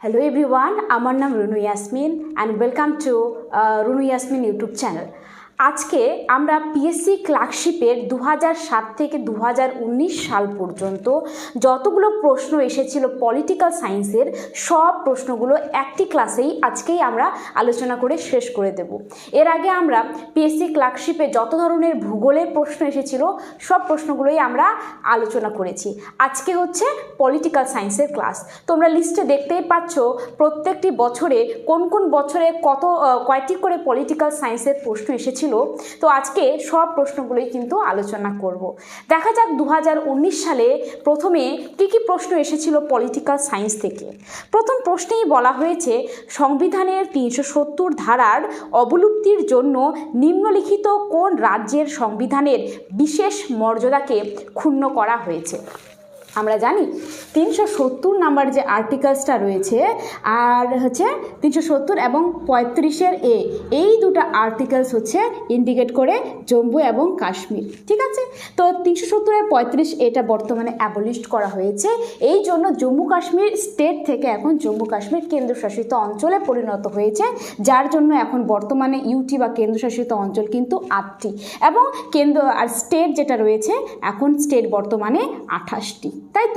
Hello everyone, আমার নাম Runu Yasmin and welcome to Runu Yasmin YouTube channel. আজকে আমরা পিএসসি ক্লার্কশিপের 2007 থেকে 2019 সাল পর্যন্ত যতগুলো প্রশ্ন এসেছিল পলিটিক্যাল সায়েন্সের সব প্রশ্নগুলো একটি ক্লাসেই আজকেই আমরা আলোচনা করে শেষ করে দেব। এর আগে আমরা পিএসসি ক্লার্কশিপে যত ধরনের ভূগোলের প্রশ্ন এসেছিল সব প্রশ্নগুলোই আমরা আলোচনা করেছি। আজকে হচ্ছে পলিটিক্যাল সায়েন্সের ক্লাস। তোমরা লিস্টে দেখতেই পাচ্ছ প্রত্যেকটি বছরে কোন কোন বছরে কয়টি করে পলিটিক্যাল সায়েন্সের প্রশ্ন এসেছিল। তো আজকে সব প্রশ্নগুলোই কিন্তু আলোচনা করব। দেখা যাক 2019 সালে প্রথমে কি প্রশ্ন এসেছিল পলিটিক্যাল সায়েন্স থেকে। প্রথম প্রশ্নেই বলা হয়েছে সংবিধানের 370 ধারার অবলুপ্তির জন্য নিম্নলিখিত কোন রাজ্যের সংবিধানের বিশেষ মর্যাদাকে ক্ষুণ্ণ করা হয়েছে। আমরা জানি 370 নাম্বার যে আর্টিকেলসটা রয়েছে আর হচ্ছে 370 এবং 35-এর এই দুটো আর্টিকেলস হচ্ছে ইন্ডিকেট করে জম্মু এবং কাশ্মীর। ঠিক আছে, তো 370-এর 35 এটা বর্তমানে অ্যাবলিশড করা হয়েছে। এই জন্য জম্মু কাশ্মীর স্টেট থেকে এখন জম্মু কাশ্মীর কেন্দ্রশাসিত অঞ্চলে পরিণত হয়েছে, যার জন্য এখন বর্তমানে ইউটি বা কেন্দ্রশাসিত অঞ্চল কিন্তু 8টি এবং কেন্দ্র আর স্টেট যেটা রয়েছে এখন স্টেট বর্তমানে 28টি। তাই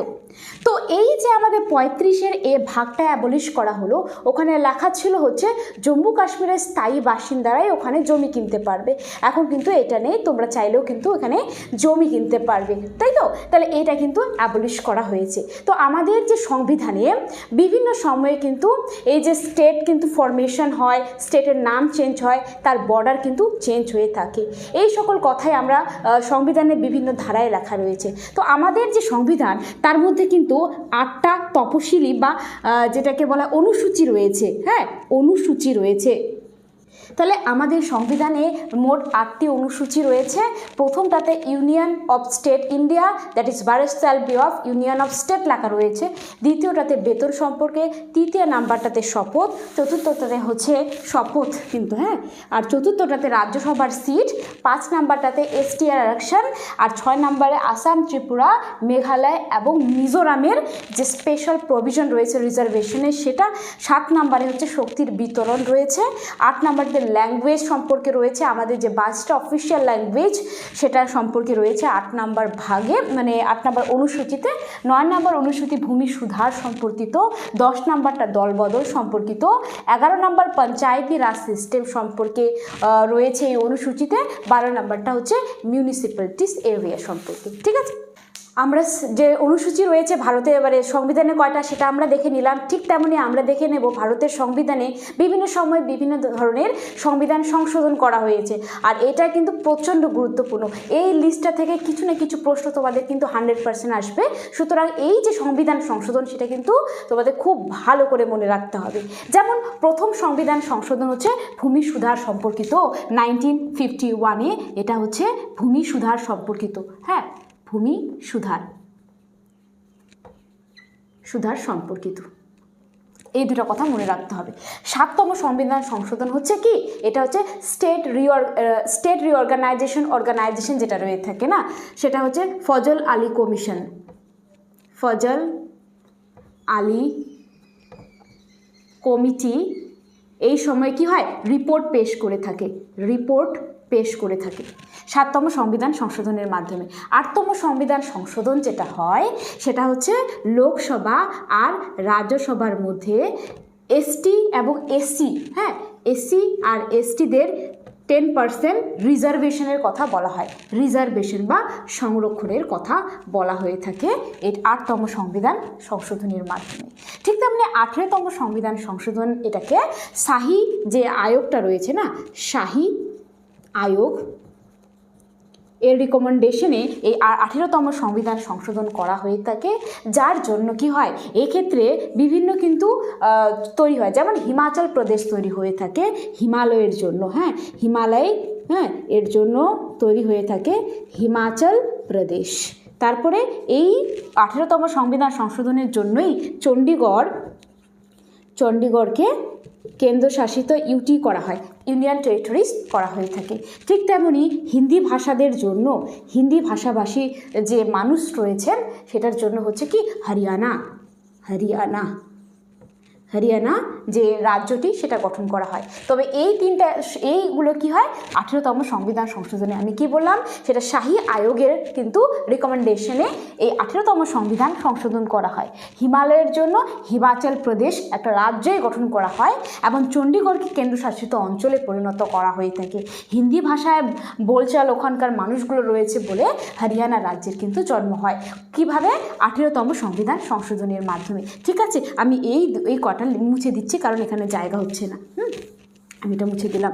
তো এই যে আমাদের 35-এর ভাগটা অ্যাবলিশ করা হলো, ওখানে লেখা ছিল হচ্ছে জম্মু কাশ্মীরের স্থায়ী বাসিন্দারাই ওখানে জমি কিনতে পারবে। এখন কিন্তু এটা নেই, তোমরা চাইলেও কিন্তু এখানে জমি কিনতে পারবে। তাই তো, তাহলে এটা কিন্তু অ্যাবলিশ করা হয়েছে। তো আমাদের যে সংবিধানে বিভিন্ন সময়ে কিন্তু এই যে স্টেট কিন্তু ফরমেশন হয়, স্টেটের নাম চেঞ্জ হয়, তার বর্ডার কিন্তু চেঞ্জ হয়ে থাকে। এই সকল কথাই আমরা সংবিধানের বিভিন্ন ধারায় লেখা রয়েছে। তো আমাদের যে সংবিধান তার মধ্যে কিন্তু 8টা তপশিলি বা যেটাকে বলা অনুসূচি রয়েছে। হ্যাঁ, অনুসূচি রয়েছে। তাহলে আমাদের সংবিধানে মোট 8টি অনুসূচি রয়েছে। প্রথমটাতে Union of State India, that is versal view of Union of State লেখা রয়েছে। দ্বিতীয়টাতে বেতন সম্পর্কে, তৃতীয় নাম্বারটাতে শপথ, চতুর্থটাতে হচ্ছে শপথ কিন্তু হ্যাঁ, আর চতুর্থটাতে রাজ্যসভার সিট, 5 নাম্বারটাতে এসটিআর আরক্ষণ, আর 6 নাম্বারে আসাম, ত্রিপুরা, মেঘালয় এবং মিজোরামের যে স্পেশাল প্রভিশন রয়েছে রিজার্ভেশনের সেটা, 7 নাম্বারে হচ্ছে শক্তির বিতরণ রয়েছে, 8 নাম্বারতে ল্যাঙ্গুয়েজ সম্পর্কে রয়েছে আমাদের যে 22টা অফিসিয়াল ল্যাঙ্গুয়েজ সেটার সম্পর্কে রয়েছে 8 নাম্বার ভাগে, মানে 8 নাম্বার অনুসূচিতে। 9 নাম্বার অনুসূচি ভূমি সুধার সম্পর্কিত, 10 নাম্বারটা দলবদল সম্পর্কিত, 11 নাম্বার পঞ্চায়েতি রাজ সিস্টেম সম্পর্কে রয়েছে এই অনুসূচিতে, 12 নাম্বারটা হচ্ছে মিউনিসিপ্যালিটিস এরিয়া সম্পর্কে। ঠিক আছে, আমরা যে অনুসূচি রয়েছে ভারতে এবারে সংবিধানে কয়টা সেটা আমরা দেখে নিলাম। ঠিক তেমনি আমরা দেখে নেব ভারতের সংবিধানে বিভিন্ন সময় বিভিন্ন ধরনের সংবিধান সংশোধন করা হয়েছে, আর এটা কিন্তু প্রচণ্ড গুরুত্বপূর্ণ। এই লিস্টটা থেকে কিছু না কিছু প্রশ্ন তোমাদের কিন্তু 100% আসবে। সুতরাং এই যে সংবিধান সংশোধন সেটা কিন্তু তোমাদের খুব ভালো করে মনে রাখতে হবে। যেমন প্রথম সংবিধান সংশোধন হচ্ছে ভূমি সুধার সম্পর্কিত 1951-এ, এটা হচ্ছে ভূমি সুধার সম্পর্কিত। হ্যাঁ, ভূমি সুধার সম্পর্কিত এই দুটো কথা মনে রাখতে হবে। 7তম সংবিধান সংশোধন হচ্ছে কি, এটা হচ্ছে স্টেট রিঅর্গানাইজেশন যেটা রয়ে থাকে না, সেটা হচ্ছে ফজল আলী কমিশন। ফজল আলী কমিটি এই সময় কি হয়, রিপোর্ট পেশ করে থাকে 7তম সংবিধান সংশোধনের মাধ্যমে। 8তম সংবিধান সংশোধন যেটা হয় সেটা হচ্ছে লোকসভা আর রাজ্যসভার মধ্যে এসটি এবং এসসি, হ্যাঁ এসসি আর এসটিদের 10% রিজার্ভেশনের কথা বলা হয়, রিজার্ভেশন বা সংরক্ষণের কথা বলা হয়ে থাকে এই 8তম সংবিধান সংশোধনের মাধ্যমে। ঠিক তেমনি 18তম সংবিধান সংশোধন, এটাকে শাহী যে আয়োগটা রয়েছে না, শাহী আয়োগ এর রিকমেন্ডেশনে এই 18তম সংবিধান সংশোধন করা হয়ে থাকে, যার জন্য কি হয় এক্ষেত্রে বিভিন্ন কিন্তু তৈরি হয়। যেমন হিমাচল প্রদেশ তৈরি হয়ে থাকে হিমালয়ের জন্য, হ্যাঁ হিমালয়, হ্যাঁ এর জন্য তৈরি হয়ে থাকে হিমাচল প্রদেশ। তারপরে এই 18তম সংবিধান সংশোধনের জন্যই চণ্ডীগড়কে কেন্দ্রশাসিত ইউটি করা হয়, ইউনিয়ন টেরিটরিজ করা হয়ে থাকে। ঠিক তেমনি হিন্দি ভাষাদের জন্য, হিন্দি ভাষাভাষী যে মানুষ রয়েছেন সেটার জন্য হচ্ছে কি হরিয়ানা হরিয়ানা যে রাজ্যটি সেটা গঠন করা হয়। তবে এইগুলো কি হয় 18তম সংবিধান সংশোধনে, আমি কি বললাম সেটা শাহী আয়োগের কিন্তু রিকমেন্ডেশনে এই 18তম সংবিধান সংশোধন করা হয়। হিমালয়ের জন্য হিমাচল প্রদেশ একটা রাজ্যই গঠন করা হয় এবং চণ্ডীগড়কে কেন্দ্রশাসিত অঞ্চলে পরিণত করা হয়ে থাকে। হিন্দি ভাষায় বলচাল ওখানকার মানুষগুলো রয়েছে বলে হরিয়ানা রাজ্যের কিন্তু জন্ম হয়। কিভাবে? 18তম সংবিধান সংশোধনের মাধ্যমে। ঠিক আছে, আমি এই কটা মুছে দিচ্ছি কারণ এখানে জায়গা হচ্ছে না। আমি এটা মুছে দিলাম।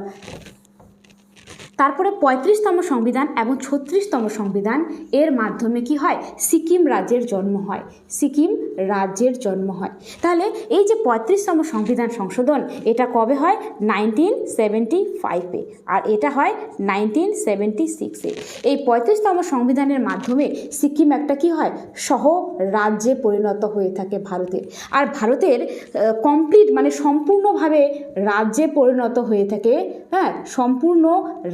তারপরে 35তম সংবিধান এবং 36তম সংবিধান এর মাধ্যমে কি হয়? সিকিম রাজ্যের জন্ম হয়। সিকিম রাজ্যের জন্ম হয়। তাহলে এই যে 35তম সংবিধান সংশোধন এটা কবে হয়? 1975-এ, আর এটা হয় 1976-এ। এই 35তম সংবিধানের মাধ্যমে সিকিম একটা কি হয়? সহ রাজ্যে পরিণত হয়ে থাকে ভারতের। আর ভারতের কমপ্লিট মানে সম্পূর্ণভাবে রাজ্যে পরিণত হয়ে থাকে, হ্যাঁ, সম্পূর্ণ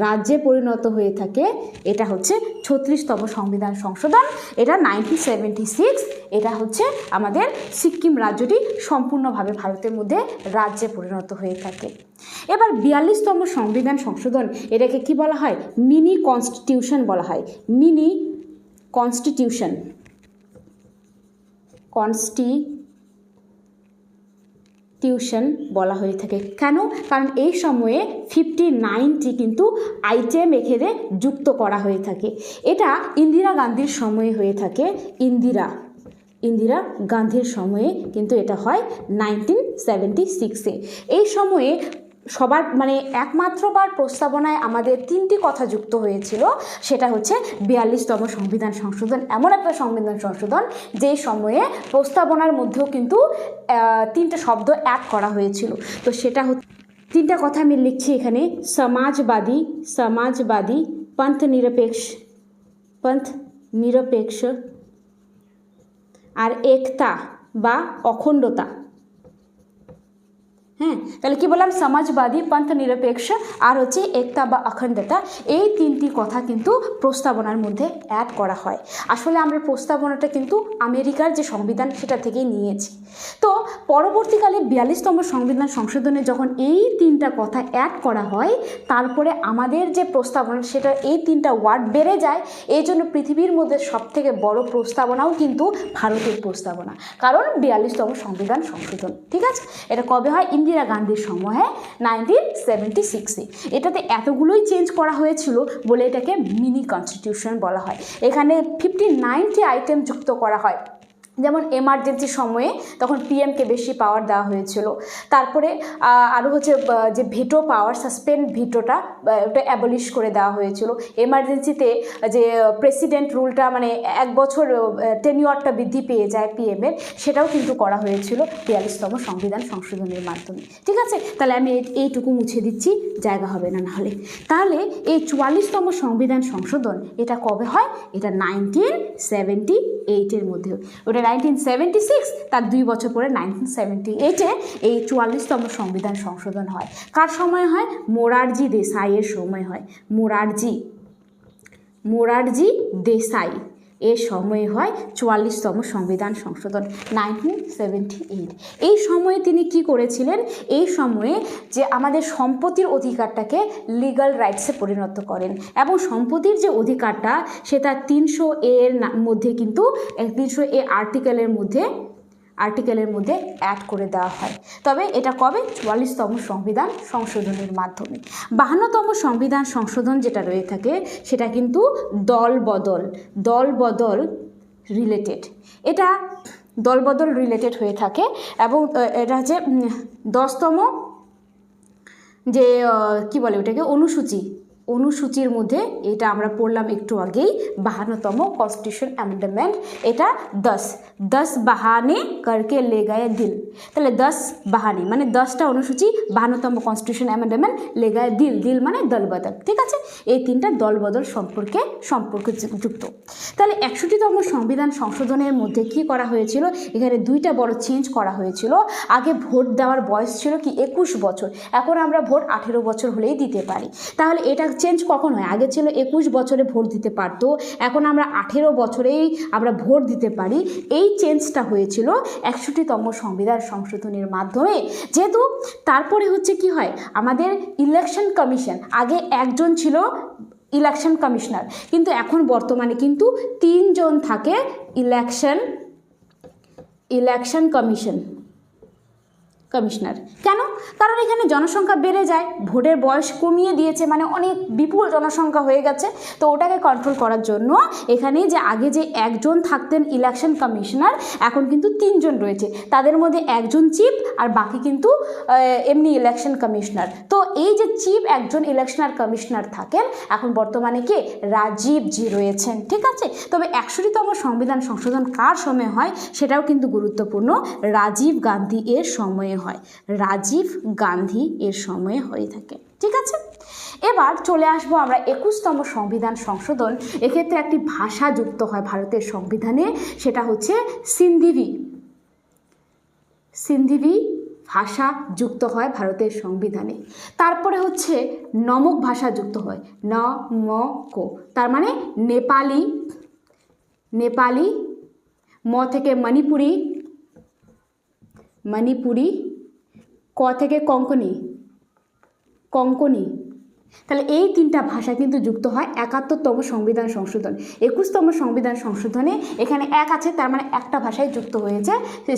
রাজ্যে পরিণত হয়ে থাকে। এটা হচ্ছে 36তম সংবিধান সংশোধন, এটা 1976। এটা হচ্ছে আমাদের সিকিম রাজ্যটি সম্পূর্ণভাবে ভারতের মধ্যে রাজ্যে পরিণত হয়ে থাকে। এবার 42তম সংবিধান সংশোধন, এটাকে কি বলা হয়? মিনি কনস্টিটিউশন বলা হয়। মিনি কনস্টিটিউশন, কনস্টিটিউশন বলা হয়ে থাকে। কেন? কারণ এই সময়ে 59টি কিন্তু আইটেম এখানে যুক্ত করা হয়ে থাকে। এটা ইন্দিরা গান্ধীর সময়ে হয়ে থাকে। ইন্দিরা গান্ধীর সময়ে কিন্তু এটা হয় 1976-এ। এই সময়ে সবার মানে একমাত্রবার প্রস্তাবনায় আমাদের 3টি কথা যুক্ত হয়েছিল, সেটা হচ্ছে 42তম সংবিধান সংশোধন। এমন একটা সংবিধান সংশোধন যে সময়ে প্রস্তাবনার মধ্যেও কিন্তু 3টে শব্দ অ্যাড করা হয়েছিল। তো সেটা হচ্ছে 3টা কথা আমি লিখছি এখানে: সমাজবাদী, পন্থ নিরপেক্ষ আর একতা বা অখণ্ডতা। হ্যাঁ, তাহলে কি বললাম? সমাজবাদী, পন্থ নিরপেক্ষ আর হচ্ছে একতা বা অখণ্ডতা। এই 3টি কথা কিন্তু প্রস্তাবনার মধ্যে অ্যাড করা হয়। আসলে আমরা প্রস্তাবনাটা কিন্তু আমেরিকার যে সংবিধান সেটা থেকেই নিয়েছি। তো পরবর্তীকালে 42তম সংবিধান সংশোধনে যখন এই 3টা কথা অ্যাড করা হয়, তারপরে আমাদের যে প্রস্তাবনা সেটা এই 3টা ওয়ার্ড বেড়ে যায়। এই জন্য পৃথিবীর মধ্যে সবথেকে বড় প্রস্তাবনাও কিন্তু ভারতের প্রস্তাবনা, কারণ 42তম সংবিধান সংশোধন। ঠিক আছে, এটা কবে হয়? ইন্দিরা গান্ধীর সময়ে 1976-এ। এটাতে এতগুলোই চেঞ্জ করা হয়েছিল বলে এটাকে মিনি কনস্টিটিউশন বলা হয়। এখানে 59টি আইটেম যুক্ত করা হয়। যেমন এমার্জেন্সি সময়ে তখন পিএমকে বেশি পাওয়ার দেওয়া হয়েছিল। তারপরে আরও হচ্ছে যে ভেটো পাওয়ার, সাসপেন্ড ভিটোটা ওটা অ্যাবলিশ করে দেওয়া হয়েছিল। এমার্জেন্সিতে যে প্রেসিডেন্ট রুলটা মানে 1 বছর টেনিওয়ারটা বৃদ্ধি পেয়ে যায় পিএমের, সেটাও কিন্তু করা হয়েছিল 42তম সংবিধান সংশোধনের মাধ্যমে। ঠিক আছে, তাহলে আমি এইটুকু মুছে দিচ্ছি, জায়গা হবে না নাহলে। তাহলে এই 44তম সংবিধান সংশোধন এটা কবে হয়? এটা 1978-এর মধ্যে। ওটা 1976, তার 2 বছর পরে 1978-এ এই 44তম সংবিধান সংশোধন হয়। কার সময় হয়? মোরারজি দেশাইয়ের সময় হয়। মোরারজি দেশাই এর সময়ে হয় 44তম সংবিধান সংশোধন 1978। এই সময়ে তিনি কি করেছিলেন? এই সময়ে যে আমাদের সম্পত্তির অধিকারটাকে লিগ্যাল রাইটসে পরিণত করেন এবং সম্পত্তির যে অধিকারটা সেটা 300A এর মধ্যে কিন্তু 300A আর্টিকেলের মধ্যে অ্যাড করে দেওয়া হয়। তবে এটা কবে? 44তম সংবিধান সংশোধনের মাধ্যমে। 52তম সংবিধান সংশোধন যেটা রয়ে থাকে সেটা কিন্তু দলবদল রিলেটেড। এটা দলবদল রিলেটেড হয়ে থাকে এবং এটা হচ্ছে 10তম যে কি বলে ওটাকে অনুসূচির মধ্যে, এটা আমরা পড়লাম একটু আগেই, 52তম কনস্টিটিউশন অ্যামেন্ডমেন্ট। এটা 10 বাহানে করকে লে গায়ে দিল। তাহলে 10 বাহানে মানে 10টা অনুসূচি, 52তম কনস্টিটিউশন অ্যামেন্ডমেন্ট, লে গায়ে দিল মানে দলবদল। ঠিক আছে, এই 3টা দলবদল সম্পর্কে যুক্ত। তাহলে 61তম সংবিধান সংশোধনের মধ্যে কি করা হয়েছিল? এখানে 2টা বড় চেঞ্জ করা হয়েছিল। আগে ভোট দেওয়ার বয়স ছিল কি 21 বছর, এখন আমরা ভোট 18 বছর হলেই দিতে পারি। তাহলে এটা চেঞ্জ কখন হয়? আগে ছিল 21 বছরে ভোট দিতে পারতো, এখন আমরা 18 বছরেই আমরা ভোট দিতে পারি। এই চেঞ্জটা হয়েছিল 61তম সংবিধান সংশোধনের মাধ্যমে। যেহেতু তারপরে হচ্ছে কি হয়, আমাদের ইলেকশন কমিশন, আগে একজন ছিল ইলেকশন কমিশনার, কিন্তু এখন বর্তমানে কিন্তু 3 জন থাকে ইলেকশন কমিশনার। কেন? কারণ এখানে জনসংখ্যা বেড়ে যায়, ভোটের বয়স কমিয়ে দিয়েছে, মানে অনেক বিপুল জনসংখ্যা হয়ে গেছে, তো ওটাকে কন্ট্রোল করার জন্য এখানে যে আগে যে একজন থাকতেন ইলেকশন কমিশনার, এখন কিন্তু 3 জন রয়েছে, তাদের মধ্যে একজন চিফ আর বাকি কিন্তু এমনি ইলেকশন কমিশনার। তো এই যে চিফ একজন ইলেকশনার কমিশনার থাকেন, এখন বর্তমানে কে? রাজীব জি রয়েছেন। ঠিক আছে, তবে 61তম সংবিধান সংশোধন কার সময় হয় সেটাও কিন্তু গুরুত্বপূর্ণ, রাজীব গান্ধী এর সময়ে হয়, রাজীব গান্ধী এর সময়ে হয়ে থাকে। ঠিক আছে, এবার চলে আসবো আমরা 21তম সংবিধান সংশোধন। এক্ষেত্রে একটি ভাষা যুক্ত হয় ভারতের সংবিধানে, সেটা হচ্ছে সিন্ধিবি ভাষা যুক্ত হয় ভারতের সংবিধানে। তারপরে হচ্ছে নমক ভাষা যুক্ত হয়, নমক, তার মানে নেপালি, ম থেকে মণিপুরি, ক থেকে কঙ্কনি। তাহলে এই 3টা ভাষা কিন্তু যুক্ত হয় 71তম সংবিধান সংশোধন। 21তম সংবিধান সংশোধনে এখানে 1 আছে, তার মানে একটা ভাষায় যুক্ত হয়েছে,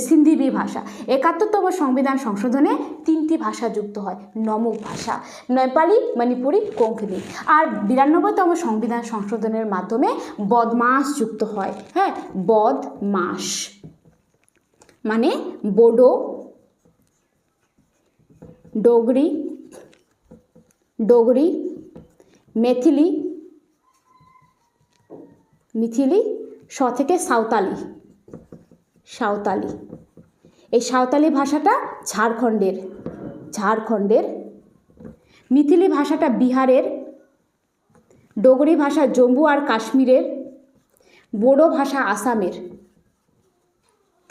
সিন্ধিবি ভাষা। 71তম সংবিধান সংশোধনে 3টি ভাষা যুক্ত হয়, নমক ভাষা, নেপালি, মণিপুরি, কোঙ্কনি। আর 92তম সংবিধান সংশোধনের মাধ্যমে বদমাস যুক্ত হয়। হ্যাঁ, বদমাস মানে বোডো, ডোগরি, মেথিলি, স থেকে সাঁওতালি। এই সাঁওতালি ভাষাটা ঝাড়খণ্ডের, মিথিলি ভাষাটা বিহারের, ডোগরি ভাষা জম্মু আর কাশ্মীরের, বোডো ভাষা আসামের।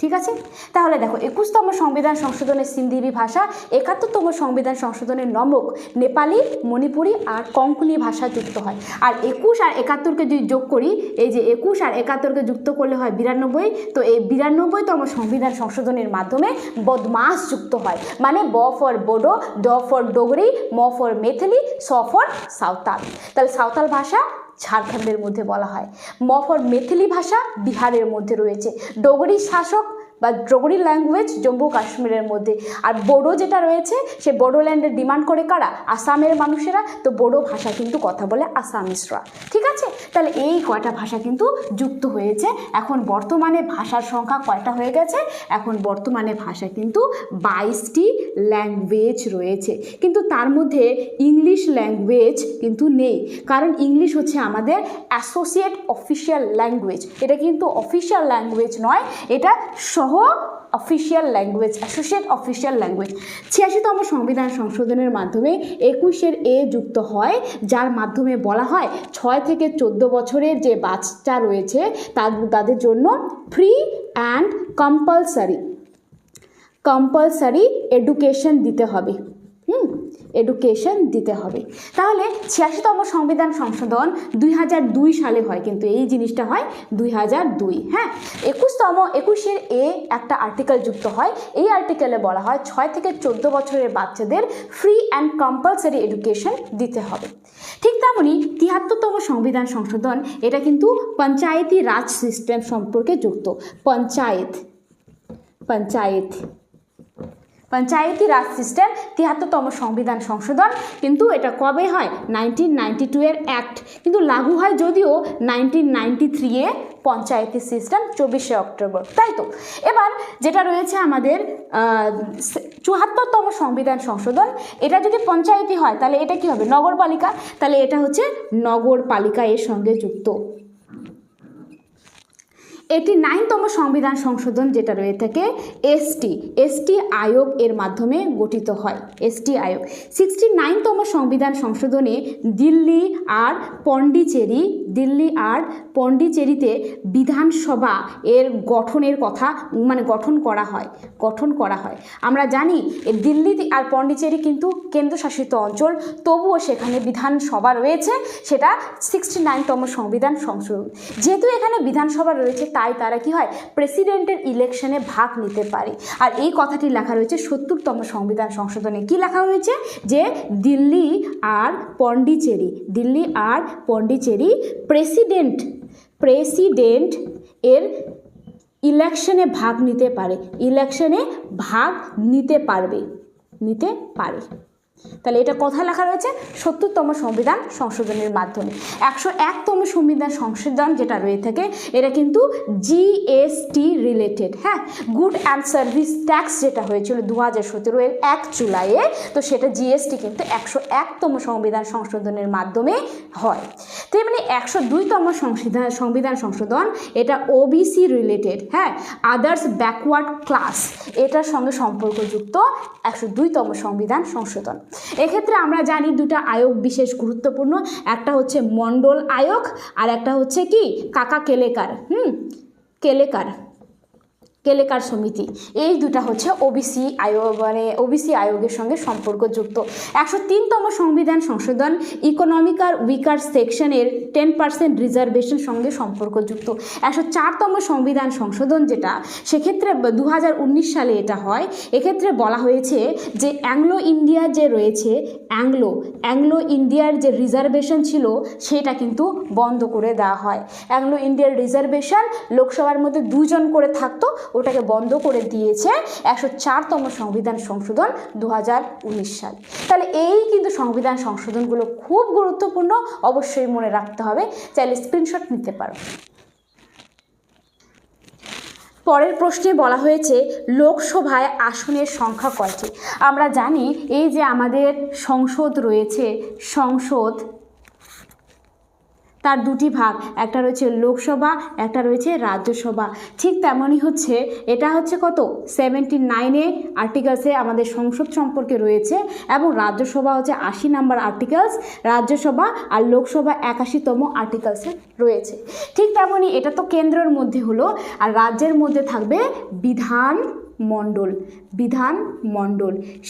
ঠিক আছে, তাহলে দেখো 21তম সংবিধান সংশোধনের সিন্ধিবি ভাষা, 71তম সংবিধান সংশোধনের নমক, নেপালি, মণিপুরি আর কঙ্কনি ভাষা যুক্ত হয়। আর 21 আর 71কে যদি যোগ করি, এই যে 21 আর 71কে যুক্ত করলে হয় 92, তো এই 92তম সংবিধান সংশোধনের মাধ্যমে বদমাস যুক্ত হয়, মানে ব ফর বোডো, ড ফর ডোগরি, ম ফর মেথিলি, স ফর সাঁওতাল। তাহলে সাঁওতাল ভাষা ঝাড়খণ্ডের মধ্যে বলা হয়, ম ফর মেথিলি ভাষা বিহারের মধ্যে রয়েছে, ডোগরি শাসক বা ডোগরি ল্যাঙ্গুয়েজ জম্মু কাশ্মীরের মধ্যে, আর বোডো যেটা রয়েছে সে বোডোল্যান্ডের ডিমান্ড করে কারা? আসামের মানুষেরা, তো বোডো ভাষা কিন্তু কথা বলে আসামিসরা। ঠিক আছে, তাহলে এই কয়টা ভাষা কিন্তু যুক্ত হয়েছে। এখন বর্তমানে ভাষার সংখ্যা কয়টা হয়ে গেছে? এখন বর্তমানে ভাষা কিন্তু 22টি ল্যাঙ্গুয়েজ রয়েছে, কিন্তু তার মধ্যে ইংলিশ ল্যাঙ্গুয়েজ কিন্তু নেই, কারণ ইংলিশ হচ্ছে আমাদের অ্যাসোসিয়েট অফিসিয়াল ল্যাঙ্গুয়েজ, এটা কিন্তু অফিসিয়াল ল্যাঙ্গুয়েজ নয়, এটা official language, associate official language. 86তম সংবিধান সংশোধনের মাধ্যমে 21 এ যুক্ত হয়, যার মাধ্যমে বলা হয় 6 থেকে 14 বছরের যে বাচ্চা রয়েছে তাদের জন্য ফ্রি অ্যান্ড কম্পালসারি এডুকেশন দিতে হবে। তাহলে 86তম সংবিধান সংশোধন 2002 সালে হয়, কিন্তু এই জিনিসটা হয় 2002। হ্যাঁ, 21 এ একটা আর্টিকেল যুক্ত হয়, এই আর্টিকেলে বলা হয় 6 থেকে 14 বছরের বাচ্চাদের ফ্রি অ্যান্ড কম্পালসারি এডুকেশন দিতে হবে। ঠিক তেমনি 73তম সংবিধান সংশোধন, এটা কিন্তু পঞ্চায়েতি রাজ সিস্টেম সম্পর্কে যুক্ত, পঞ্চায়েতি রাজ সিস্টেম 73তম সংবিধান সংশোধন, কিন্তু এটা কবে হয়? 1992 এর অ্যাক্ট, কিন্তু লাগু হয় যদিও 1993 এ পঞ্চায়েতি সিস্টেম 24শে অক্টোবর, তাই তো। এবার যেটা রয়েছে আমাদের 74তম সংবিধান সংশোধন, এটা যদি পঞ্চায়েতি হয় তাহলে এটা কি হবে? নগরপালিকা, তাহলে এটা হচ্ছে নগরপালিকা এর সঙ্গে যুক্ত। 89তম সংবিধান সংশোধন যেটা রয়ে থাকে এসটি আয়োগ এর মাধ্যমে গঠিত হয়, এসটি আয়োগ। 69তম সংবিধান সংশোধনে দিল্লি আর পন্ডিচেরিতে বিধানসভা এর গঠনের কথা গঠন করা হয়। আমরা জানি দিল্লি আর পন্ডিচেরি কিন্তু কেন্দ্রশাসিত অঞ্চল, তবুও সেখানে বিধানসভা রয়েছে, সেটা 69তম সংবিধান সংশোধন। যেহেতু এখানে বিধানসভা রয়েছে তাই তারা কি হয়, প্রেসিডেন্টের ইলেকশনে ভাগ নিতে পারে। আর এই কথাটি লেখা রয়েছে 70তম সংবিধান সংশোধনে। কি লেখা হয়েছে যে দিল্লি আর পন্ডিচেরি প্রেসিডেন্ট এর ইলেকশনে ভাগ নিতে পারে। তাহলে এটা কোথায় লেখা রয়েছে? 70তম সংবিধান সংশোধনের মাধ্যমে। 101তম সংবিধান সংশোধন যেটা রয়ে থাকে এটা কিন্তু জিএসটি রিলেটেড, হ্যাঁ, গুড অ্যান্ড সার্ভিস ট্যাক্স যেটা হয়েছিল 2017 এর 1 জুলাইয়ে, তো সেটা জিএসটি কিন্তু 101তম সংবিধান সংশোধনের মাধ্যমে হয়। তেমনি 102তম সংবিধান সংশোধন, এটা ওবিসি রিলেটেড, হ্যাঁ, আদার্স ব্যাকওয়ার্ড ক্লাস, এটার সঙ্গে সম্পর্কযুক্ত 102তম সংবিধান সংশোধন। এক্ষেত্রে আমরা জানি দুটা আয়োগ বিশেষ গুরুত্বপূর্ণ, একটা হচ্ছে মন্ডল আয়োগ আর একটা হচ্ছে কি কাকা কেলেকার সমিতি। এই দুটা হচ্ছে ওবিসি আয়োগের সঙ্গে সম্পর্কযুক্ত। 103তম সংবিধান সংশোধন ইকোনমিক্যাল উইকার সেকশনের 10% রিজার্ভেশন সঙ্গে সম্পর্কযুক্ত। 104তম সংবিধান সংশোধন যেটা, সেক্ষেত্রে 2019 সালে এটা হয়। এক্ষেত্রে বলা হয়েছে যে অ্যাংলো ইন্ডিয়া যে রয়েছে, অ্যাংলো ইন্ডিয়ার যে রিজার্ভেশন ছিল সেটা কিন্তু বন্ধ করে দেওয়া হয়। অ্যাংলো ইন্ডিয়ার রিজার্ভেশন লোকসভার মধ্যে 2 জন করে থাকতো, ওটাকে বন্ধ করে দিয়েছে 104তম সংবিধান সংশোধন 2019 সাল। তাহলে এই কিন্তু সংবিধান সংশোধনগুলো খুব গুরুত্বপূর্ণ, অবশ্যই মনে রাখতে হবে, চাইলে স্ক্রিনশট নিতে পারো। পরের প্রশ্নে বলা হয়েছে লোকসভায় আসনের সংখ্যা কয়টি? আমরা জানি এই যে আমাদের সংসদ রয়েছে, সংসদ তার দুটি ভাগ, একটা রয়েছে লোকসভা, একটা রয়েছে রাজ্যসভা। ঠিক তেমনই হচ্ছে এটা হচ্ছে কত 79 আর্টিকেলসে আমাদের সংসদ সম্পর্কে রয়েছে, এবং রাজ্যসভা হচ্ছে 80 নম্বর আর্টিকেলস রাজ্যসভা, আর লোকসভা 81তম আর্টিকেলসে রয়েছে। ঠিক তেমনই এটা তো কেন্দ্রের মধ্যে হলো, আর রাজ্যের মধ্যে থাকবে বিধানমণ্ডল।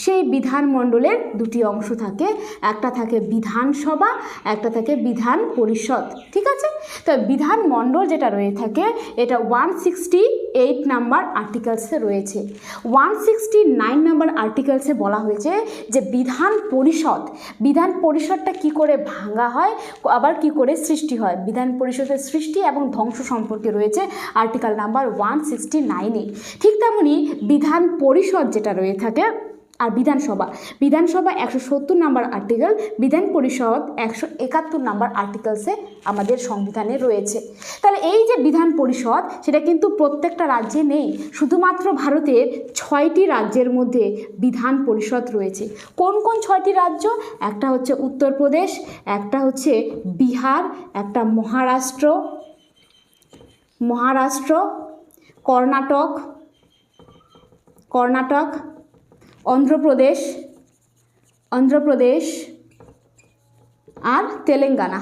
সেই বিধানমণ্ডলের দুটি অংশ থাকে, একটা থাকে বিধানসভা, একটা থাকে বিধান পরিষদ। ঠিক আছে, তো বিধানমণ্ডল যেটা রয়ে থাকে এটা 168 নাম্বার আর্টিকেলসে রয়েছে। 169 নাম্বার আর্টিকেলসে বলা হয়েছে যে বিধান পরিষদটা কি করে ভাঙা হয়, আবার কি করে সৃষ্টি হয়। বিধান পরিষদের সৃষ্টি এবং ধ্বংস সম্পর্কে রয়েছে আর্টিকেল নাম্বার 169-এ। ঠিক তেমনি বিধান পরিষদ যেটা রয়ে থাকে, আর বিধানসভা 170 নাম্বার আর্টিকেল, বিধান পরিষদ 171 নাম্বার আর্টিকেলসে আমাদের সংবিধানে রয়েছে। তাহলে এই যে বিধান পরিষদ সেটা কিন্তু প্রত্যেকটা রাজ্যে নেই, শুধুমাত্র ভারতের 6টি রাজ্যের মধ্যে বিধান পরিষদ রয়েছে। কোন কোন 6টি রাজ্য? একটা হচ্ছে উত্তরপ্রদেশ, একটা হচ্ছে বিহার, একটা মহারাষ্ট্র, কর্ণাটক, অন্ধ্রপ্রদেশ আর তেলেঙ্গানা।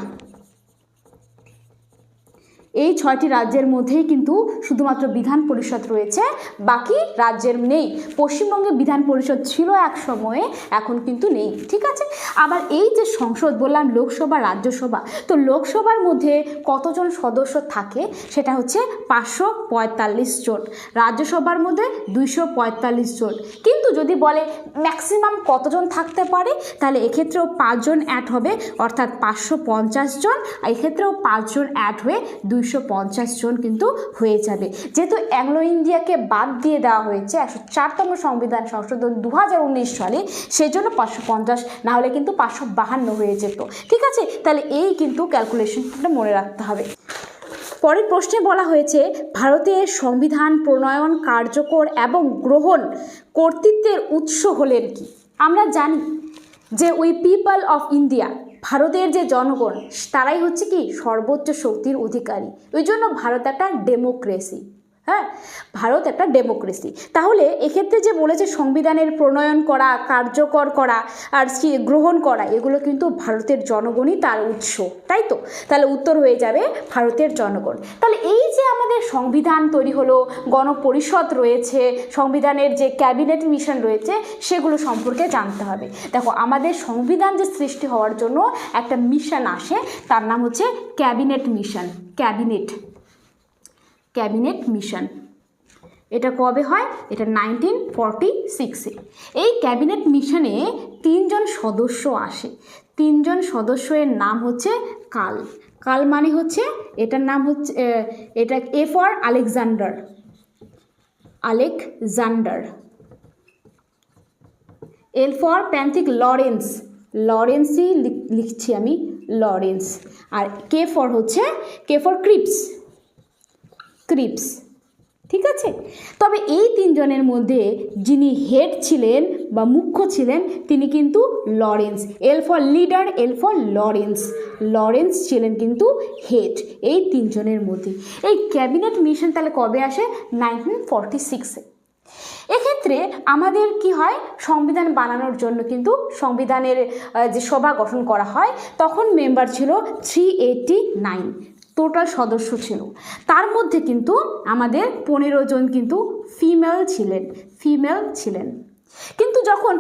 এই 6টি রাজ্যের মধ্যেই কিন্তু শুধুমাত্র বিধান পরিষদ রয়েছে, বাকি রাজ্যের নেই। পশ্চিমবঙ্গে বিধান পরিষদ ছিল এক সময়ে, এখন কিন্তু নেই। ঠিক আছে, আবার এই যে সংসদ বললাম লোকসভা রাজ্যসভা, তো লোকসভার মধ্যে কতজন সদস্য থাকে সেটা হচ্ছে 545 জন, রাজ্যসভার মধ্যে 245 জন। কিন্তু যদি বলে ম্যাক্সিমাম কতজন থাকতে পারে, তাহলে এক্ষেত্রেও 5 জন অ্যাড হবে, অর্থাৎ 550 জন, আর এক্ষেত্রেও 5 জন অ্যাড হয়ে 250 জন কিন্তু হয়ে যাবে। যেহেতু অ্যাংলো ইন্ডিয়াকে বাদ দিয়ে দেওয়া হয়েছে 104তম সংবিধান সংশোধন 2019 সালে, সেজন্য 550, না হলে কিন্তু 552 হয়ে যেত। ঠিক আছে, তাহলে এই কিন্তু ক্যালকুলেশনটা মনে রাখতে হবে। পরের প্রশ্নে বলা হয়েছে ভারতের সংবিধান প্রণয়ন, কার্যকর এবং গ্রহণ কর্তৃত্বের উৎস হলেন কি? আমরা জানি যে উই পিপল অফ ইন্ডিয়া ভারতের যে জনগণ তারাই হচ্ছে কি সর্বোচ্চ শক্তির অধিকারী, ওই জন্য ভারত একটা ডেমোক্রেসি। হ্যাঁ, ভারত একটা ডেমোক্রেসি। তাহলে এক্ষেত্রে যে বলেছে সংবিধানের প্রণয়ন করা, কার্যকর করা আর গ্রহণ করা, এগুলো কিন্তু ভারতের জনগণই তার উৎস, তাই তো? তাহলে উত্তর হয়ে যাবে ভারতের জনগণ। তাহলে এই যে আমাদের সংবিধান তৈরি হলো, গণপরিষদ রয়েছে, সংবিধানের যে ক্যাবিনেট মিশন রয়েছে, সেগুলো সম্পর্কে জানতে হবে। দেখো, আমাদের সংবিধান যে সৃষ্টি হওয়ার জন্য একটা মিশন আসে, তার নাম হচ্ছে ক্যাবিনেট মিশন। ক্যাবিনেট মিশন এটা কবে হয়? এটা 1946-এ। এই ক্যাবিনেট মিশনে 3 জন সদস্য আসে। 3 জন সদস্যের নাম হচ্ছে কাল মানে হচ্ছে, এটার নাম হচ্ছে, এটা A for Alexander, L for Pethick লরেন্সই লিখছি আমি, লরেন্স। আর কে ফর ক্রিপস, ঠিক আছে? তবে এই 3 জনের মধ্যে যিনি হেড ছিলেন বা মুখ্য ছিলেন, তিনি কিন্তু Lawrence. L for leader, L for Lawrence ছিলেন কিন্তু হেড এই 3 জনের মধ্যে। এই ক্যাবিনেট মিশন তাহলে কবে আসে? 1946-এ। এক্ষেত্রে আমাদের কি হয়, সংবিধান বানানোর জন্য কিন্তু সংবিধানের যে সভা গঠন করা হয়, তখন মেম্বার ছিল 389, টোটাল সদস্য ছিল। তার মধ্যে কিন্তু আমাদের 15 জন কিন্তু ফিমেল ছিলেন। কিন্তু যখন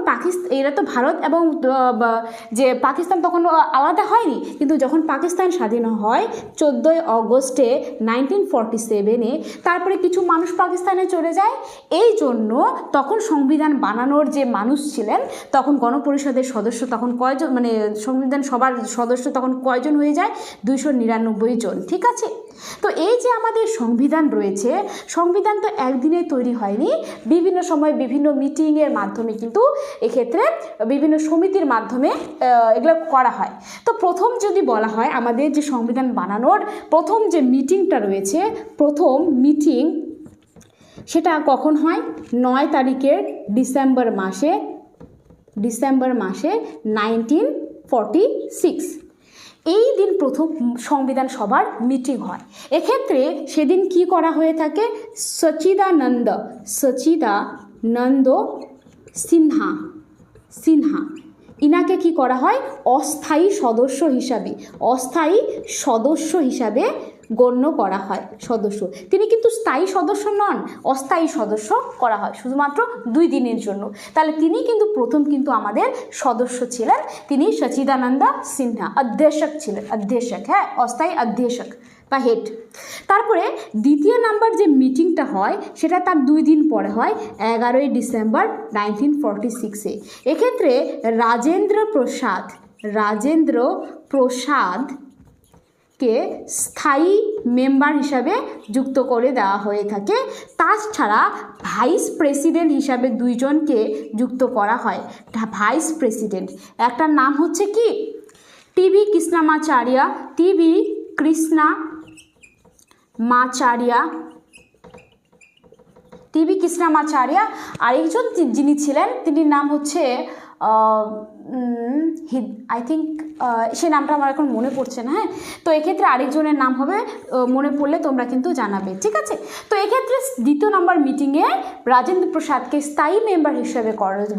এরা তো ভারত এবং যে পাকিস্তান তখন আলাদা হয়নি, কিন্তু যখন পাকিস্তান স্বাধীন হয় 14 অগস্টে 1947-এ, তারপরে কিছু মানুষ পাকিস্তানে চলে যায়। এই জন্য তখন সংবিধান বানানোর যে মানুষ ছিলেন, তখন গণপরিষদের সদস্য তখন কয়জন, মানে সংবিধান সভার সদস্য তখন কয়জন হয়ে যায়? 299 জন, ঠিক আছে? তো এই যে আমাদের সংবিধান রয়েছে, সংবিধান তো একদিনে তৈরি হয়নি, বিভিন্ন সময় বিভিন্ন মিটিংয়ের মাধ্যমে কিন্তু এক্ষেত্রে বিভিন্ন সমিতির মাধ্যমে এগুলো করা হয়। তো প্রথম যদি বলা হয় আমাদের যে সংবিধান বানানোর প্রথম যে মিটিংটা রয়েছে, প্রথম মিটিং সেটা কখন হয়? 9 তারিখের ডিসেম্বর মাসে 1946। এই দিন প্রথম সংবিধান সভার মিটিং হয়। এক্ষেত্রে সেদিন কি করা হয়ে থাকে? সচিদানন্দ সিনহা ইনাকে কি করা হয়? অস্থায়ী সদস্য হিসাবে গণ্য করা হয়। তিনি কিন্তু স্থায়ী সদস্য নন, অস্থায়ী সদস্য করা হয় শুধুমাত্র 2 দিনের জন্য। তাহলে তিনি কিন্তু প্রথম কিন্তু আমাদের সদস্য ছিলেন, তিনি সচিদানন্দ সিনহা অধ্যক্ষ, হ্যাঁ, অস্থায়ী অধ্যক্ষ বা হেড। তারপরে দ্বিতীয় নাম্বার যে মিটিংটা হয়, সেটা তার 2 দিন পরে হয়, 11 ডিসেম্বর 1946-এ। এক্ষেত্রে রাজেন্দ্র প্রসাদকে স্থায়ী মেম্বার হিসাবে যুক্ত করে দেওয়া হয়ে থাকে। তাছাড়া ভাইস প্রেসিডেন্ট হিসাবে 2 জনকে যুক্ত করা হয়। ভাইস প্রেসিডেন্ট, একটার নাম হচ্ছে কি? টিবি কৃষ্ণমাচার্য। আরেকজন যিনি ছিলেন, তিনি নাম হচ্ছে আই থিঙ্ক, সে নামটা আমার এখন মনে পড়ছে না। হ্যাঁ, তো এক্ষেত্রে আরেকজনের নাম হবে, মনে পড়লে তোমরা কিন্তু জানাবে, ঠিক আছে? তো এক্ষেত্রে দ্বিতীয় নম্বর মিটিংয়ে রাজেন্দ্র প্রসাদকে স্থায়ী মেম্বার হিসেবে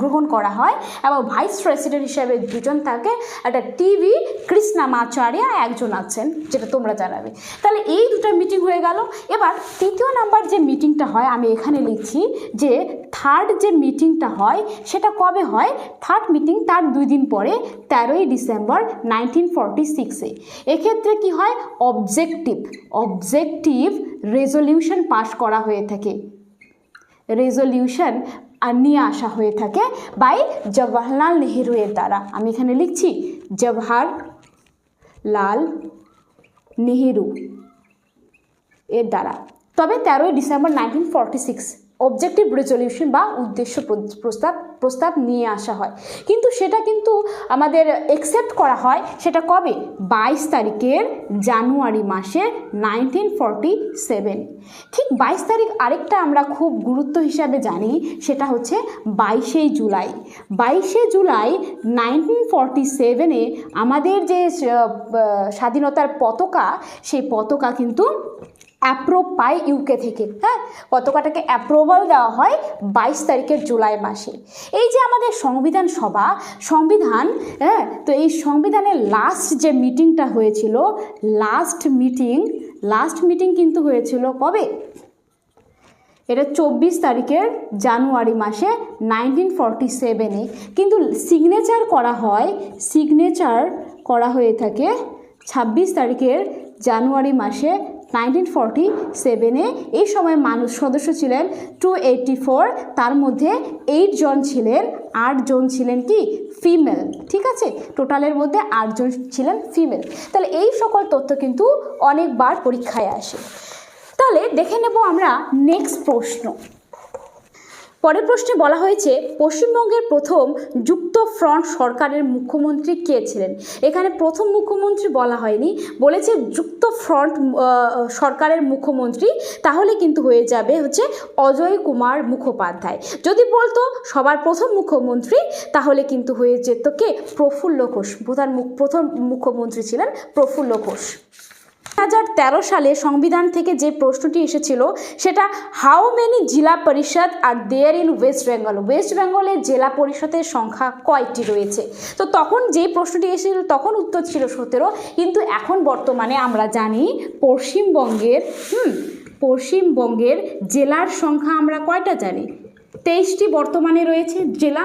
গ্রহণ করা হয় এবং ভাইস প্রেসিডেন্ট হিসেবে 2 জন থাকে। একটা টিবি কৃষ্ণমাচার্য একজন আছেন, যেটা তোমরা জানাবে। তাহলে এই 2টা মিটিং হয়ে গেল। এবার তৃতীয় নাম্বার যে মিটিংটা হয়, আমি এখানে লিখছি যে থার্ড যে মিটিংটা হয় সেটা কবে হয়? থার্ড মিটিং তার 2 দিন পরে, 13 ডিসেম্বর 1946-এ। এক্ষেত্রে কি হয়? অবজেক্টিভ রেজলিউশন পাস করা হয়ে থাকে, নিয়ে আসা হয়ে থাকে বাই জওহরলাল নেহেরু এর দ্বারা। আমি এখানে লিখছি জওহরলাল নেহেরু এর দ্বারা। তবে 13 ডিসেম্বর 1946 অবজেক্টিভ রেজলিউশন বা উদ্দেশ্য প্রস্তাব নিয়ে আসা হয়, কিন্তু সেটা কিন্তু আমাদের একসেপ্ট করা হয় সেটা কবে? 22 তারিখের জানুয়ারি মাসে 1947। ঠিক 22 তারিখ আরেকটা আমরা খুব গুরুত্ব হিসাবে জানি, সেটা হচ্ছে 22শে জুলাই। 22শে জুলাই 1947-এ আমাদের যে স্বাধীনতার পতাকা, সেই পতাকা কিন্তু অ্যাপ্রুভ পায় ইউকে থেকে। হ্যাঁ, পতাকাটাকে অ্যাপ্রুভাল দেওয়া হয় 22 তারিখের জুলাই মাসে। এই যে আমাদের সংবিধান, হ্যাঁ, তো এই সংবিধানের লাস্ট যে মিটিংটা হয়েছিল, লাস্ট মিটিং কিন্তু হয়েছিল কবে? এটা 24 তারিখের জানুয়ারি মাসে 1947-এ, কিন্তু সিগনেচার করা হয়ে থাকে 26 তারিখের জানুয়ারি মাসে 1947-এ। এই সময় সদস্য ছিলেন 284, তার মধ্যে 8 জন ছিলেন কি ফিমেল। ঠিক আছে, টোটালের মধ্যে 8 জন ছিলেন ফিমেল। তাহলে এই সকল তথ্য কিন্তু অনেকবার পরীক্ষায় আসে। তাহলে দেখে নেব আমরা নেক্সট প্রশ্ন। পরের প্রশ্নে বলা হয়েছে পশ্চিমবঙ্গের প্রথম যুক্ত ফ্রন্ট সরকারের মুখ্যমন্ত্রী কে ছিলেন? এখানে প্রথম মুখ্যমন্ত্রী বলা হয়নি, বলেছে যুক্ত ফ্রন্ট সরকারের মুখ্যমন্ত্রী, তাহলে কিন্তু হয়ে যাবে হচ্ছে অজয় কুমার মুখোপাধ্যায়। যদি বলতো সবার প্রথম মুখ্যমন্ত্রী, তাহলে কিন্তু হয়ে যেত কে? প্রফুল্ল ঘোষ। প্রথম মুখ্যমন্ত্রী ছিলেন প্রফুল্ল ঘোষ। 2013 সালে সংবিধান থেকে যে প্রশ্নটি এসেছিল সেটা how many zila parishad are there in West Bengal? ওয়েস্ট বেঙ্গলের জেলা পরিষদের সংখ্যা কয়টি রয়েছে? তো তখন যে প্রশ্নটি এসেছিল তখন উত্তর ছিল 17, কিন্তু এখন বর্তমানে আমরা জানি পশ্চিমবঙ্গের জেলার সংখ্যা আমরা কয়টা জানি? 23টি বর্তমানে রয়েছে জেলা।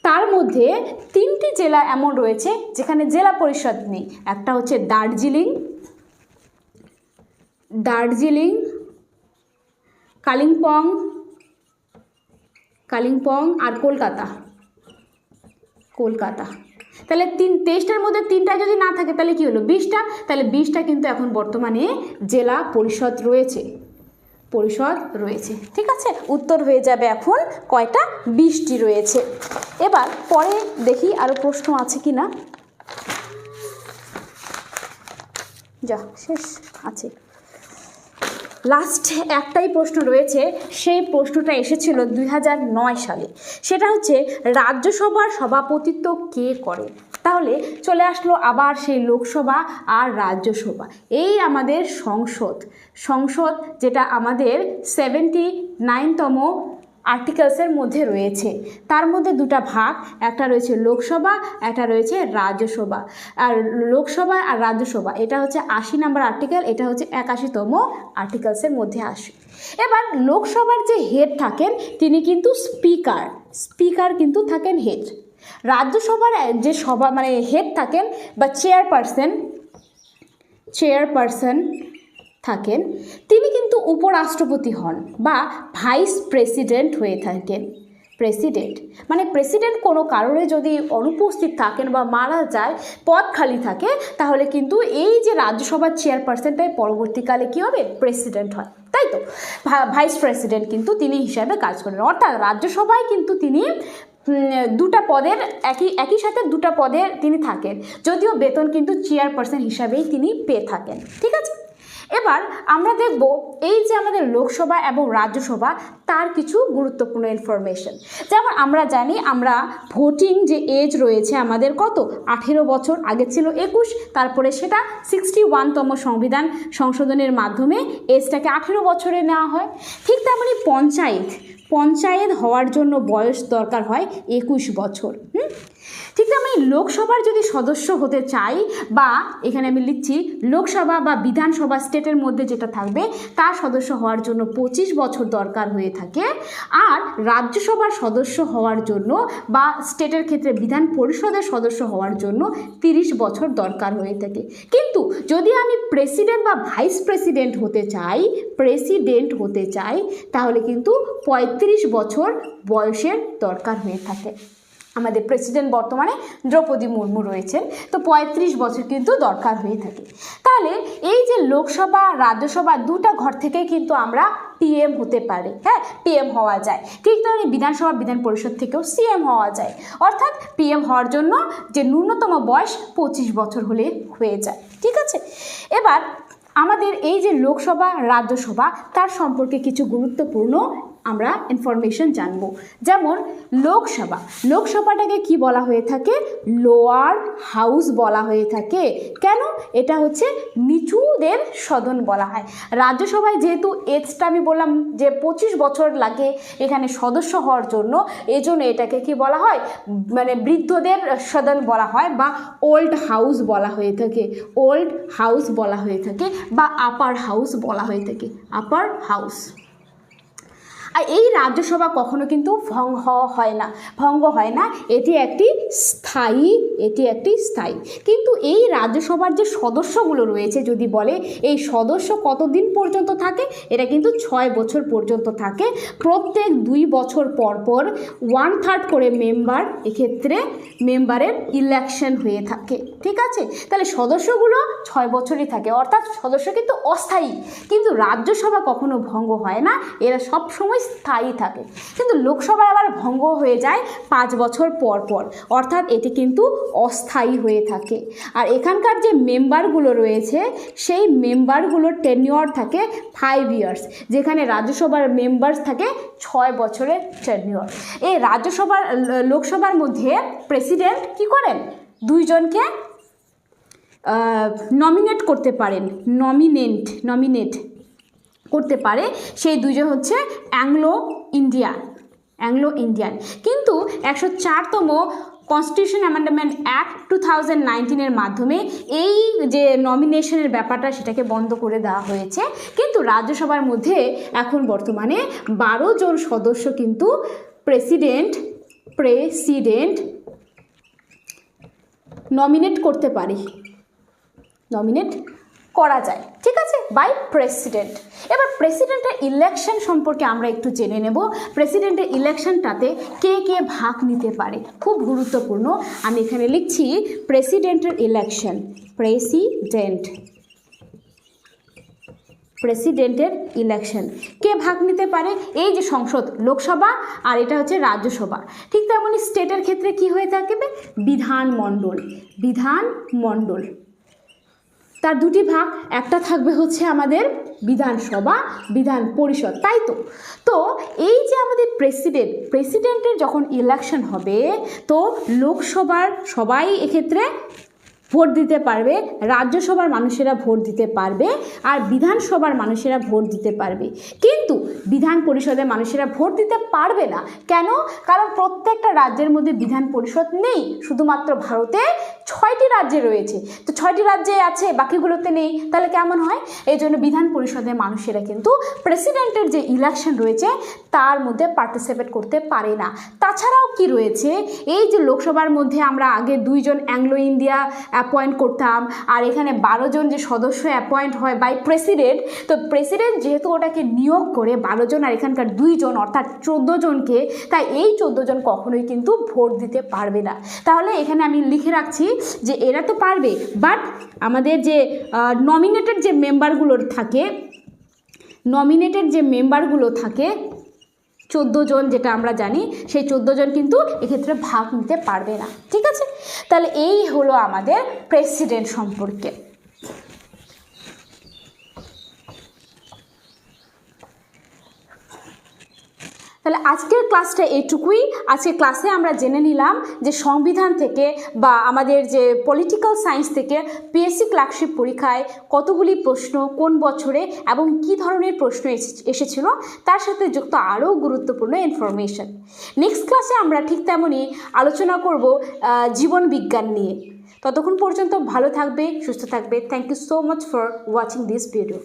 তার মধ্যে 3টি জেলা এমন রয়েছে যেখানে জেলা পরিষদ নেই। একটা হচ্ছে দার্জিলিং, কালিম্পং আর কলকাতা। তাহলে 23টার মধ্যে 3টা যদি না থাকে তাহলে কি হলো? 20টা। তাহলে 20টা কিন্তু এখন বর্তমানে জেলা পরিষদ রয়েছে। ঠিক আছে, উত্তর হয়ে যাবে এখন কয়টা? 20টি রয়েছে। এবার পরে দেখি আরও প্রশ্ন আছে কি না। শেষ আছে, লাস্ট একটাই প্রশ্ন রয়েছে। সেই প্রশ্নটা এসেছিল 2009 সালে। সেটা হচ্ছে রাজ্যসভার সভাপতিত্ব কে করে? তাহলে চলে আসলো আবার সেই লোকসভা আর রাজ্যসভা। এই আমাদের সংসদ যেটা আমাদের 79তম আর্টিকেলসের মধ্যে রয়েছে। তার মধ্যে দুটা ভাগ, একটা রয়েছে লোকসভা, একটা রয়েছে রাজ্যসভা। আর লোকসভা আর রাজ্যসভা এটা হচ্ছে 80 নম্বর আর্টিকেল, এটা হচ্ছে 81তম আর্টিকেলসের মধ্যে আসে। এবার লোকসভার যে হেড থাকেন তিনি কিন্তু স্পিকার কিন্তু থাকেন হেড। রাজ্যসভার যে হেড থাকেন বা চেয়ারপারসন থাকেন, তিনি কিন্তু উপরাষ্ট্রপতি হন বা ভাইস প্রেসিডেন্ট হয়ে থাকেন। প্রেসিডেন্ট কোনো কারণে যদি অনুপস্থিত থাকেন বা মারা যায়, পদ খালি থাকে, তাহলে কিন্তু এই যে রাজ্যসভার চেয়ারপারসনটাই পরবর্তীকালে কী হবে? প্রেসিডেন্ট হয়, তাই তো। ভাইস প্রেসিডেন্ট কিন্তু তিনি হিসাবে কাজ করেন। অর্থাৎ রাজ্যসভায় কিন্তু তিনি দুটা পদের একই সাথে দুটা পদের তিনি থাকেন, যদিও বেতন কিন্তু চেয়ারপারসন হিসাবেই তিনি পেয়ে থাকেন। ঠিক আছে, এবার আমরা দেখব এই যে আমাদের লোকসভা এবং রাজ্যসভা তার কিছু গুরুত্বপূর্ণ ইনফরমেশন। যেমন আমরা জানি আমরা ভোটিং যে এজ রয়েছে আমাদের কত? 18 বছর। আগে ছিল 21, তারপরে সেটা 61তম সংবিধান সংশোধনের মাধ্যমে এজটাকে 18 বছরে নেওয়া হয়। ঠিক তেমনি পঞ্চায়েত হওয়ার জন্য বয়স দরকার হয় 21 বছর। ঠিক তেমনি লোকসভার যদি সদস্য হতে চাই, বা এখানে আমি লিখছি লোকসভা বা বিধানসভা স্টেটের মধ্যে যেটা থাকবে, তার সদস্য হওয়ার জন্য 25 বছর দরকার হয়ে থাকে। আর রাজ্যসভার সদস্য হওয়ার জন্য বা স্টেটের ক্ষেত্রে বিধান পরিষদের সদস্য হওয়ার জন্য 30 বছর দরকার হয়ে থাকে। কিন্তু যদি আমি প্রেসিডেন্ট বা ভাইস প্রেসিডেন্ট হতে চাই, তাহলে কিন্তু 35 বছর বয়সের দরকার হয়ে থাকে। আমাদের প্রেসিডেন্ট বর্তমানে দ্রৌপদী মুর্মু রয়েছেন, তো 35 বছর কিন্তু দরকার হয়ে থাকে। তাহলে এই যে লোকসভা রাজ্যসভা দুটা ঘর থেকেই কিন্তু আমরা পিএম হতে পারে, হ্যাঁ পিএম হওয়া যায়। ঠিক তাহলে বিধানসভা বিধান পরিষদ থেকেও সিএম হওয়া যায়, অর্থাৎ পিএম হওয়ার জন্য যে ন্যূনতম বয়স 25 বছর হলে হয়ে যায়। ঠিক আছে, এবার আমাদের এই যে লোকসভা রাজ্যসভা তার সম্পর্কে কিছু গুরুত্বপূর্ণ আমরা ইনফরমেশন জানবো। যেমন লোকসভাটাকে কি বলা হয়ে থাকে? লোয়ার হাউস বলা হয়ে থাকে। কেন? এটা হচ্ছে নিচুদের সদন বলা হয়। রাজ্যসভায় যেহেতু এজটা আমি বললাম যে 25 বছর লাগে এখানে সদস্য হওয়ার জন্য, এজন্য এটাকে কি বলা হয়, মানে বৃদ্ধদের সদন বলা হয় বা ওল্ড হাউস বলা হয়ে থাকে, ওল্ড হাউস বলা হয়ে থাকে বা আপার হাউস বলা হয়ে থাকে, আপার হাউস। আর এই রাজ্যসভা কখনো কিন্তু ভঙ্গ হয় না, এটি একটি স্থায়ী কিন্তু এই রাজ্যসভার যে সদস্যগুলো রয়েছে যদি বলে এই সদস্য কতদিন পর্যন্ত থাকে, এটা কিন্তু 6 বছর পর্যন্ত থাকে। প্রত্যেক 2 বছর পর 1/3 করে এক্ষেত্রে মেম্বারের ইলেকশন হয়ে থাকে। ঠিক আছে, তাহলে সদস্যগুলো 6 বছরই থাকে, অর্থাৎ সদস্য কিন্তু অস্থায়ী। কিন্তু রাজ্যসভা কখনো ভঙ্গ হয় না, এরা সব সময় স্থায়ী থাকে। কিন্তু লোকসভা আবার ভঙ্গ হয়ে যায় 5 বছর পর, অর্থাৎ এটি কিন্তু অস্থায়ী হয়ে থাকে। আর এখানকার যে মেম্বারগুলো রয়েছে সেই মেম্বারগুলোর টেনিওর থাকে 5 ইয়ার্স, যেখানে রাজ্যসভার মেম্বার্স থাকে 6 বছরের টেনিওর। এই লোকসভার মধ্যে প্রেসিডেন্ট কি করেন? 2 জনকে নমিনেট করতে পারেন, নমিনেট করতে পারে। সেই 2 জন হচ্ছে অ্যাংলো ইন্ডিয়ান। কিন্তু 104তম কনস্টিটিউশন অ্যামেন্ডমেন্ট অ্যাক্ট 2019 মাধ্যমে এই যে নমিনেশনের ব্যাপারটা সেটাকে বন্ধ করে দেওয়া হয়েছে। কিন্তু রাজ্যসভার মধ্যে এখন বর্তমানে 12 জন সদস্য কিন্তু প্রেসিডেন্ট নমিনেট করতে পারে, নমিনেট করা যায়। ঠিক আছে, বাই প্রেসিডেন্ট। এবার প্রেসিডেন্টের ইলেকশন সম্পর্কে আমরা একটু জেনে নেব। প্রেসিডেন্টের ইলেকশনটাতে কে কে ভাগ নিতে পারে, খুব গুরুত্বপূর্ণ। আমি এখানে লিখছি প্রেসিডেন্টের ইলেকশন, প্রেসিডেন্টের ইলেকশন কে ভাগ নিতে পারে? এই যে সংসদ, লোকসভা আর এটা হচ্ছে রাজ্যসভা। ঠিক তেমনই স্টেটের ক্ষেত্রে কি হয়ে থাকবে? বিধানমণ্ডল। তার 2টি ভাগ, একটা থাকবে হচ্ছে আমাদের বিধানসভা, বিধান পরিষদ, তাই তো এই যে আমাদের প্রেসিডেন্টের যখন ইলেকশন হবে তো লোকসভার সবাই এক্ষেত্রে ভোট দিতে পারবে, রাজ্যসভার মানুষেরা ভোট দিতে পারবে আর বিধানসভার মানুষেরা ভোট দিতে পারবে। কিন্তু বিধান পরিষদের মানুষেরা ভোট দিতে পারবে না। কেন? কারণ প্রত্যেকটা রাজ্যের মধ্যে বিধান পরিষদ নেই, শুধুমাত্র ভারতে 6টি রাজ্যে রয়েছে। তো 6টি রাজ্যে আছে, বাকিগুলোতে নেই, তাহলে কেমন হয়? এই জন্য বিধান পরিষদের মানুষেরা কিন্তু প্রেসিডেন্টের যে ইলেকশন রয়েছে তার মধ্যে পার্টিসিপেট করতে পারে না। তাছাড়াও কি রয়েছে, এই যে লোকসভার মধ্যে আমরা আগে 2 জন অ্যাংলো ইন্ডিয়া অ্যাপয়েন্ট করতাম, আর এখানে 12 জন যে সদস্য অ্যাপয়েন্ট হয় বাই প্রেসিডেন্ট, তো প্রেসিডেন্ট যেহেতু ওটাকে নিয়োগ করে 12 জন আর এখানকার 2 জন অর্থাৎ 14 জনকে, তাই এই 14 জন কখনোই কিন্তু ভোট দিতে পারবে না। তাহলে এখানে আমি লিখে রাখছি যে এরা তো পারবে, বাট আমাদের যে নমিনেটেড যে মেম্বারগুলো থাকে 14 জন, যেটা আমরা জানি সেই 14 জন কিন্তু এক্ষেত্রে ভাগ নিতে পারবে না। ঠিক আছে, তাহলে এই হলো আমাদের প্রেসিডেন্ট সম্পর্কে। তাহলে আজকের ক্লাসটা এইটুকুই। আজকের ক্লাসে আমরা জেনে নিলাম যে সংবিধান থেকে বা আমাদের যে পলিটিক্যাল সায়েন্স থেকে পিএসসি ক্লার্কশিপ পরীক্ষায় কতগুলি প্রশ্ন কোন বছরে এবং কি ধরনের প্রশ্ন এসেছিল তার সাথে যুক্ত আরও গুরুত্বপূর্ণ ইনফরমেশন। নেক্সট ক্লাসে আমরা ঠিক তেমনই আলোচনা করব জীবন বিজ্ঞান নিয়ে। ততক্ষণ পর্যন্ত ভালো থাকবে, সুস্থ থাকবে। Thank you so much for watching this video.